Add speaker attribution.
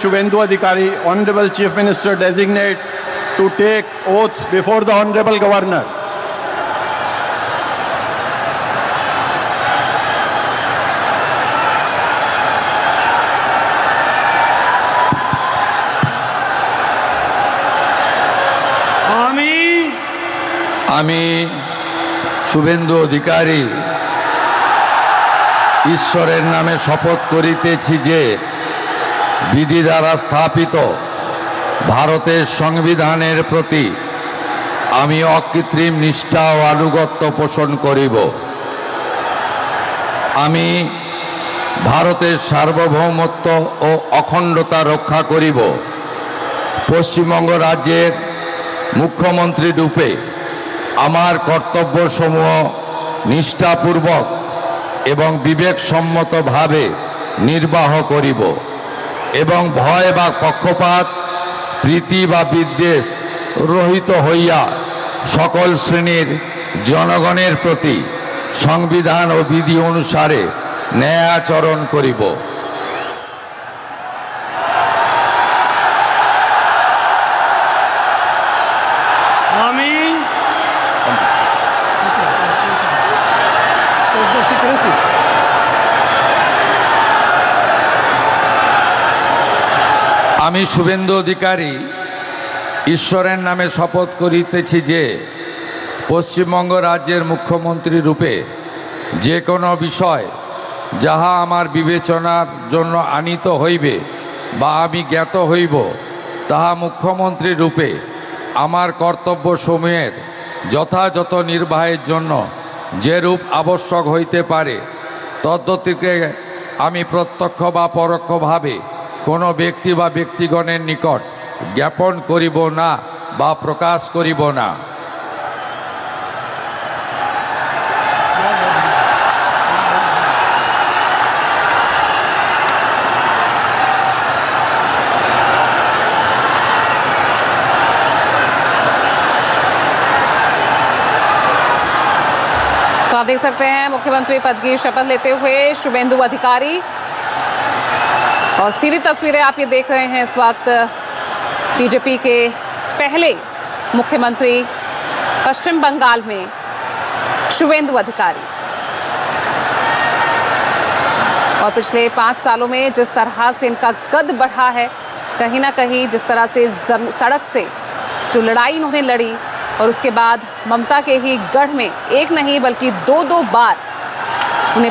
Speaker 1: Shubhendu Adhikari, Honorable Chief Minister Designate, to take oath before the Honorable Governor.
Speaker 2: আমি শুভেন্দু অধিকারী ঈশ্বরের নামে শপথ করিতেছি যে বিধি দ্বারা স্থাপিত ভারতের সংবিধানের প্রতি আমি অকৃত্রিম নিষ্ঠা ও আনুগত্য পোষণ করিব। আমি ভারতের সার্বভৌমত্ব ও অখণ্ডতা রক্ষা করিব। পশ্চিমবঙ্গ রাজ্যের মুখ্যমন্ত্রী রূপে আমার কর্তব্যসমূহ নিষ্ঠাপূর্বক এবং বিবেকসম্মতভাবে নির্বাহ করিব এবং ভয় বা পক্ষপাত প্রীতি বা বিদ্বেষ রহিত হইয়া সকল শ্রেণীর জনগণের প্রতি সংবিধান ও বিধি অনুসারে ন্যায় আচরণ করিব। আমি শুভেন্দু অধিকারী ঈশ্বরের নামে শপথ করিতেছি যে পশ্চিমবঙ্গ রাজ্যের মুখ্যমন্ত্রী রূপে যে কোনো বিষয় যাহা আমার বিবেচনার জন্য আনীত হইবে বা আমি জ্ঞাত হইব, তাহা মুখ্যমন্ত্রী রূপে আমার কর্তব্যসমূহের যথাযথ নির্বাহের জন্য যেরূপ আবশ্যক হইতে পারে তদ্গতিকে আমি প্রত্যক্ষ বা পরোক্ষভাবে কোনো ব্যক্তি বা ব্যক্তিগণের নিকট জ্ঞাপন করিব না বা প্রকাশ করিব না।
Speaker 3: तो आप देख सकते हैं मुख्यमंत्री पद की शपथ लेते हुए शुभेंदु अधिकारी, और सीधी तस्वीरें आप ये देख रहे हैं इस वक्त बीजेपी के पहले मुख्यमंत्री पश्चिम बंगाल में शुभेंदु अधिकारी। और पिछले 5 सालों में जिस तरह से इनका कद बढ़ा है, कहीं ना कहीं जिस तरह से सड़क से जो लड़ाई इन्होंने लड़ी और उसके बाद ममता के ही गढ़ में एक नहीं बल्कि 2 बार उन्हें